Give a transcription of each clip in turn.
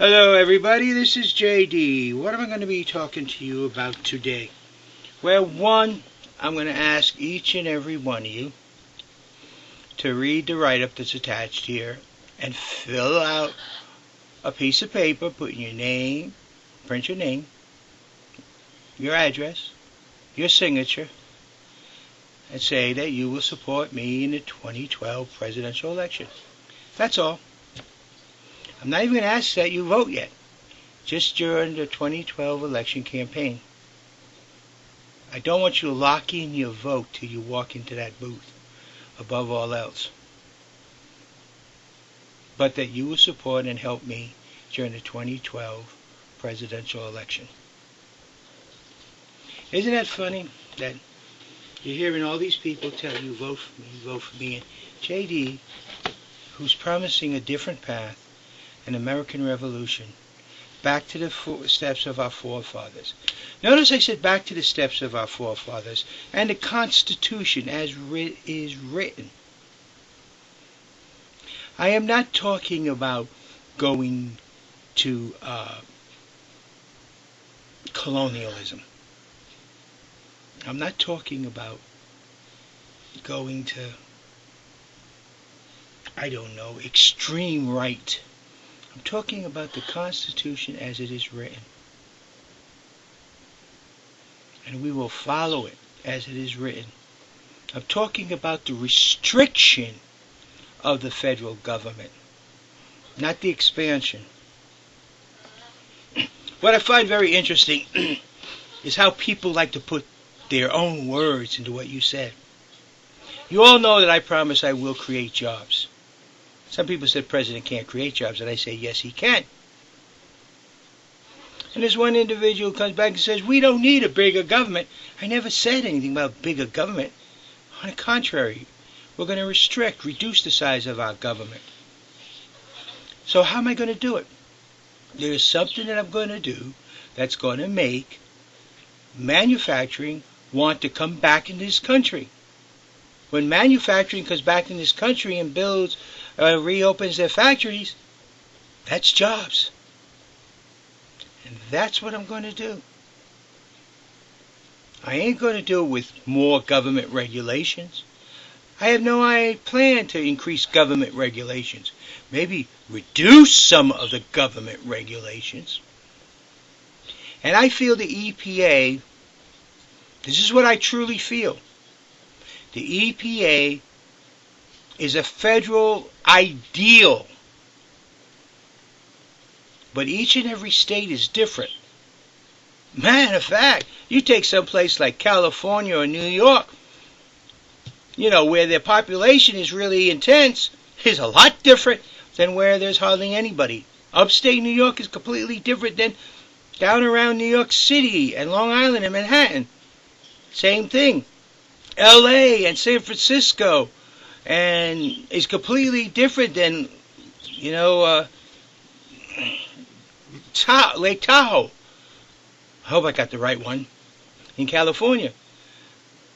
Hello everybody, this is JD. What am I going to be talking to you about today? Well, I'm going to ask each and every one of you to read the write-up that's attached here and fill out a piece of paper, put in your name, print your name, your address, your signature, and say that you will support me in the 2012 presidential election. That's all. I'm not even going to ask that you vote yet, just during the 2012 election campaign. I don't want you to lock in your vote till you walk into that booth, above all else. But that you will support and help me during the 2012 presidential election. Isn't that funny that you're hearing all these people tell you, vote for me, and JD, who's promising a different path, an American Revolution, back to the steps of our forefathers. Notice I said back to the steps of our forefathers and the Constitution as is written. I am not talking about going to colonialism. I'm not talking about going to, extreme right. I'm talking about the Constitution as it is written. And we will follow it as it is written. I'm talking about the restriction of the federal government, not the expansion. What I find very interesting is how people like to put their own words into what you said. You all know that I promise I will create jobs. Some people said President can't create jobs, and I say yes, he can. And there's one individual who comes back and says, we don't need a bigger government. I never said anything about bigger government. On the contrary, we're going to reduce the size of our government. So how am I going to do it? There's something that I'm going to do that's going to make manufacturing want to come back in this country. When manufacturing comes back in this country and reopens their factories, that's jobs. And that's what I'm going to do. I ain't going to do it with more government regulations. I have no plan to increase government regulations. Maybe reduce some of the government regulations. And I feel the EPA, this is what I truly feel. The EPA is a federal ideal. But each and every state is different. Matter of fact, you take some place like California or New York, where their population is really intense, is a lot different than where there's hardly anybody. Upstate New York is completely different than down around New York City and Long Island and Manhattan. Same thing. LA and San Francisco, and is completely different than, Lake Tahoe. I hope I got the right one. In California.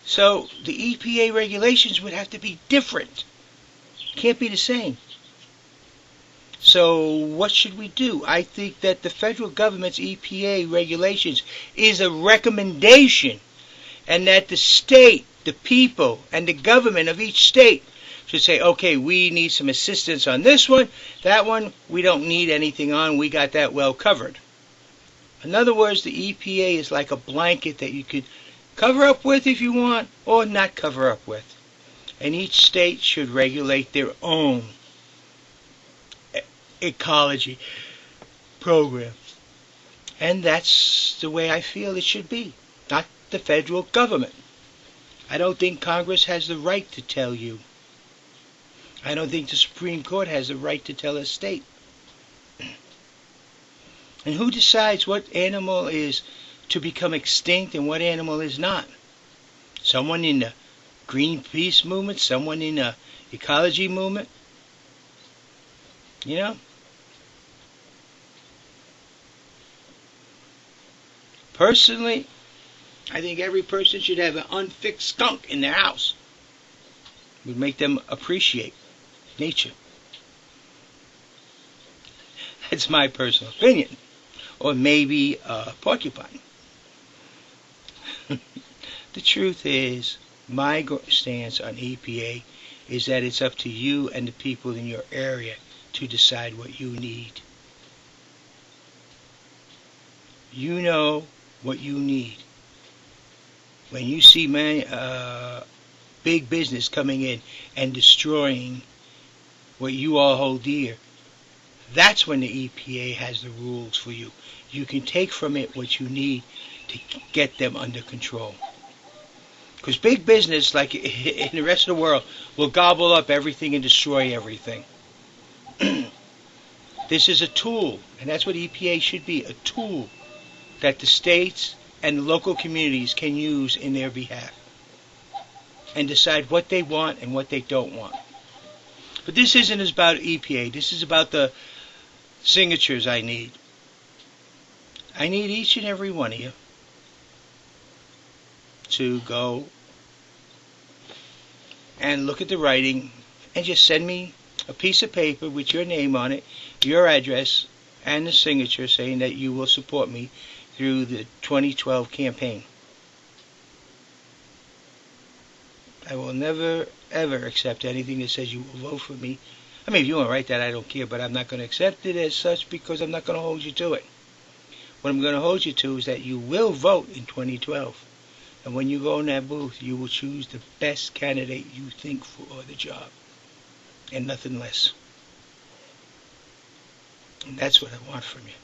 So the EPA regulations would have to be different. Can't be the same. So what should we do? I think that the federal government's EPA regulations is a recommendation, and that the state, the people, and the government of each state should say, okay, we need some assistance on this one. That one, we don't need anything on. We got that well covered. In other words, the EPA is like a blanket that you could cover up with if you want, or not cover up with. And each state should regulate their own ecology program. And that's the way I feel it should be, not the federal government. I don't think Congress has the right to tell you. I don't think the Supreme Court has the right to tell a state. And who decides what animal is to become extinct and what animal is not? Someone in the Greenpeace movement? Someone in the ecology movement? Personally, I think every person should have an unfixed skunk in their house. It would make them appreciate nature. That's my personal opinion. Or maybe a porcupine. The truth is, my stance on EPA is that it's up to you and the people in your area to decide what you need. You know what you need. When you see big business coming in and destroying what you all hold dear, that's when the EPA has the rules for you. You can take from it what you need to get them under control. Because big business, like in the rest of the world, will gobble up everything and destroy everything. This is a tool, and that's what EPA should be, a tool that the states and the local communities can use in their behalf and decide what they want and what they don't want. But this isn't about EPA. This is about the signatures I need. I need each and every one of you to go and look at the writing and just send me a piece of paper with your name on it, your address, and the signature saying that you will support me through the 2012 campaign. I will never, ever accept anything that says you will vote for me. I mean, if you want to write that, I don't care, but I'm not going to accept it as such because I'm not going to hold you to it. What I'm going to hold you to is that you will vote in 2012. And when you go in that booth, you will choose the best candidate you think for the job. And nothing less. And that's what I want from you.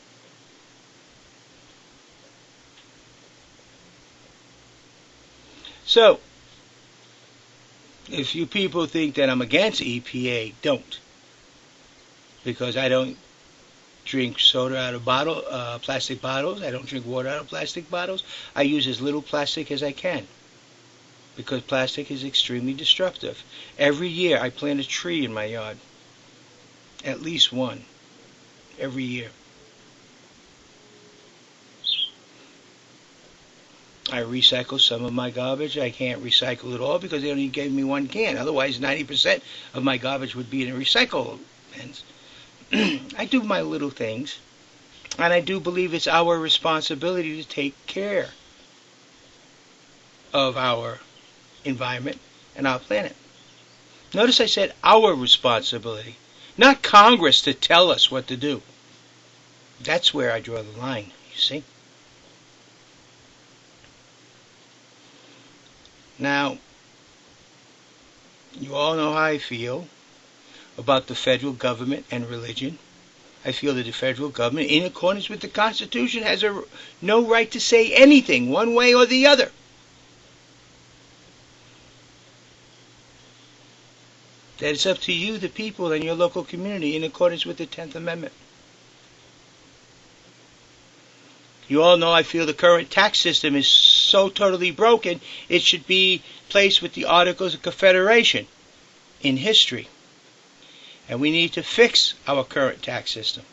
So, if you people think that I'm against EPA, don't. Because I don't drink soda out of plastic bottles. I don't drink water out of plastic bottles. I use as little plastic as I can. Because plastic is extremely destructive. Every year I plant a tree in my yard. At least one. Every year. I recycle some of my garbage. I can't recycle it all because they only gave me one can. Otherwise, 90% of my garbage would be in a recycle bins. I do my little things. And I do believe it's our responsibility to take care of our environment and our planet. Notice I said our responsibility. Not Congress to tell us what to do. That's where I draw the line, you see. Now, you all know how I feel about the federal government and religion. I feel that the federal government, in accordance with the Constitution, has no right to say anything one way or the other. That it's up to you, the people, and your local community, in accordance with the 10th Amendment. You all know I feel the current tax system is so totally broken, it should be placed with the Articles of Confederation in history. And we need to fix our current tax system.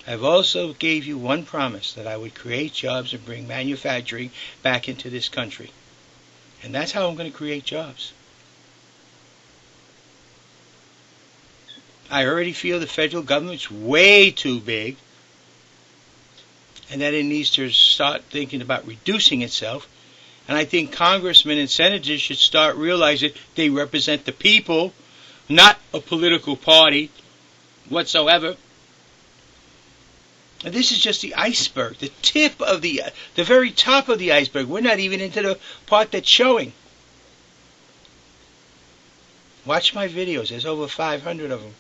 I've also gave you one promise that I would create jobs and bring manufacturing back into this country. And that's how I'm going to create jobs. I already feel the federal government's way too big and that it needs to start thinking about reducing itself. And I think congressmen and senators should start realizing they represent the people, not a political party whatsoever. And this is just the iceberg, the tip of the very top of the iceberg. We're not even into the part that's showing. Watch my videos. There's over 500 of them.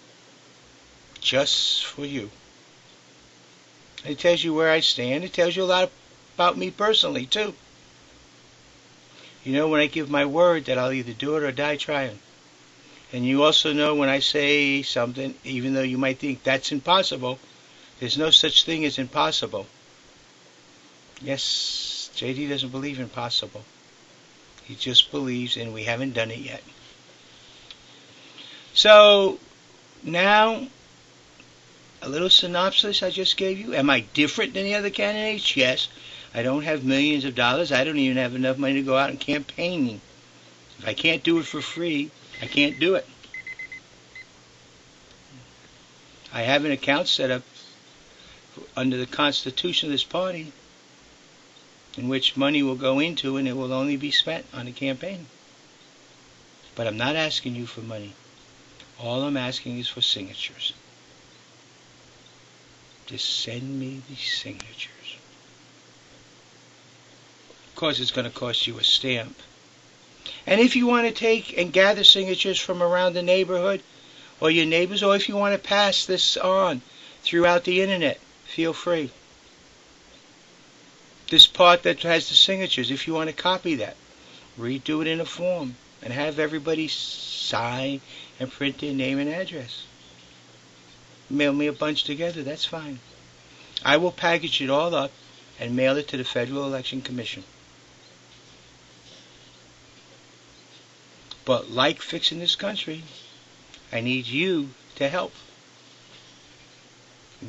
Just for you. It tells you where I stand. It tells you a lot about me personally, too. You know when I give my word that I'll either do it or die trying. And you also know when I say something, even though you might think that's impossible, there's no such thing as impossible. Yes, JD doesn't believe in possible. He just believes in we haven't done it yet. So, now, a little synopsis I just gave you. Am I different than the other candidates? Yes. I don't have millions of dollars. I don't even have enough money to go out and campaign. If I can't do it for free, I can't do it. I have an account set up under the Constitution of this party in which money will go into, and it will only be spent on the campaign. But I'm not asking you for money. All I'm asking is for signatures. Just send me the signatures. Of course, it's going to cost you a stamp. And if you want to take and gather signatures from around the neighborhood or your neighbors, or if you want to pass this on throughout the internet, feel free. This part that has the signatures, if you want to copy that, redo it in a form and have everybody sign and print their name and address. Mail me a bunch together, that's fine. I will package it all up and mail it to the Federal Election Commission. But like fixing this country, I need you to help.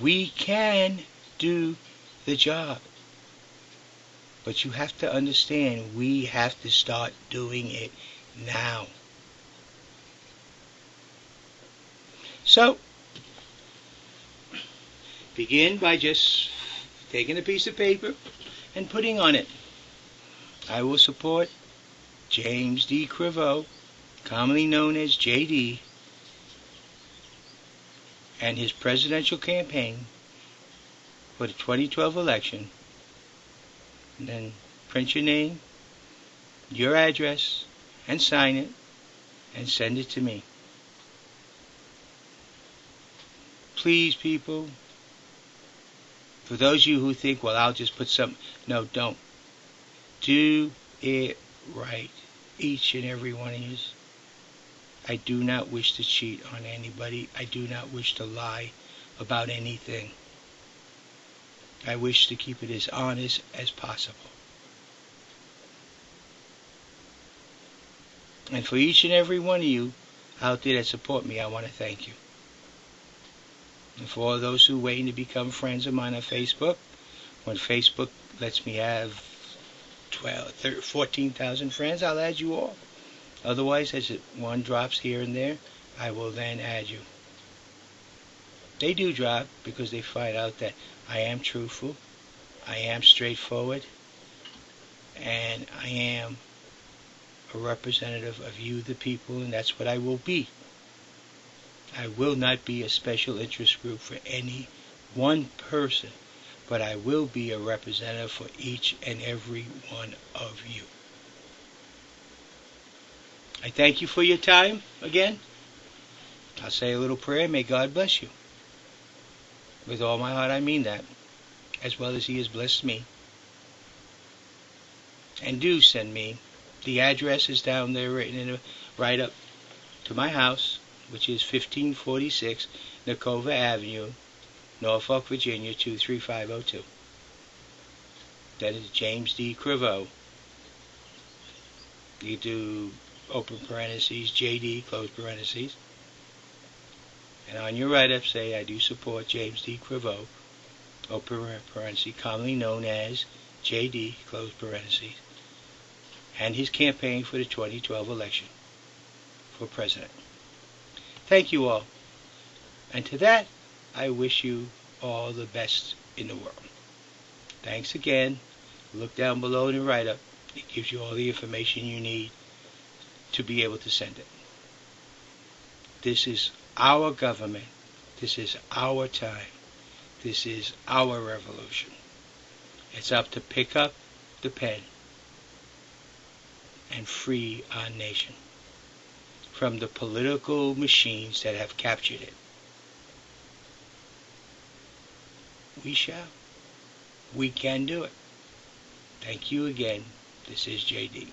We can do the job. But you have to understand, we have to start doing it now. So, begin by just taking a piece of paper and putting on it, I will support James D. Criveau, commonly known as JD, and his presidential campaign for the 2012 election. And then print your name, your address, and sign it, and send it to me. Please, people, for those of you who think, well, I'll just put some, no, don't. Do it right, each and every one of you. I do not wish to cheat on anybody. I do not wish to lie about anything. I wish to keep it as honest as possible. And for each and every one of you out there that support me, I want to thank you. And for all those who are waiting to become friends of mine on Facebook, when Facebook lets me have 14,000 friends, I'll add you all. Otherwise, as one drops here and there, I will then add you. They do drop because they find out that I am truthful, I am straightforward, and I am a representative of you, the people, and that's what I will be. I will not be a special interest group for any one person, but I will be a representative for each and every one of you. I thank you for your time again. I'll say a little prayer. May God bless you. With all my heart, I mean that, as well as He has blessed me. And do send me. The address is down there written in a write-up to my house, which is 1546 Nakova Avenue, Norfolk, Virginia, 23502. That is James D. Criveau. You do open parentheses, JD, close parentheses. And on your write-up say, I do support James D. Criveau, open parentheses, commonly known as JD, close parentheses, and his campaign for the 2012 election for president. Thank you all. And to that, I wish you all the best in the world. Thanks again. Look down below in the write-up. It gives you all the information you need to be able to send it. This is our government. This is our time. This is our revolution. It's up to pick up the pen and free our nation from the political machines that have captured it. We shall. We can do it. Thank you again. This is JD.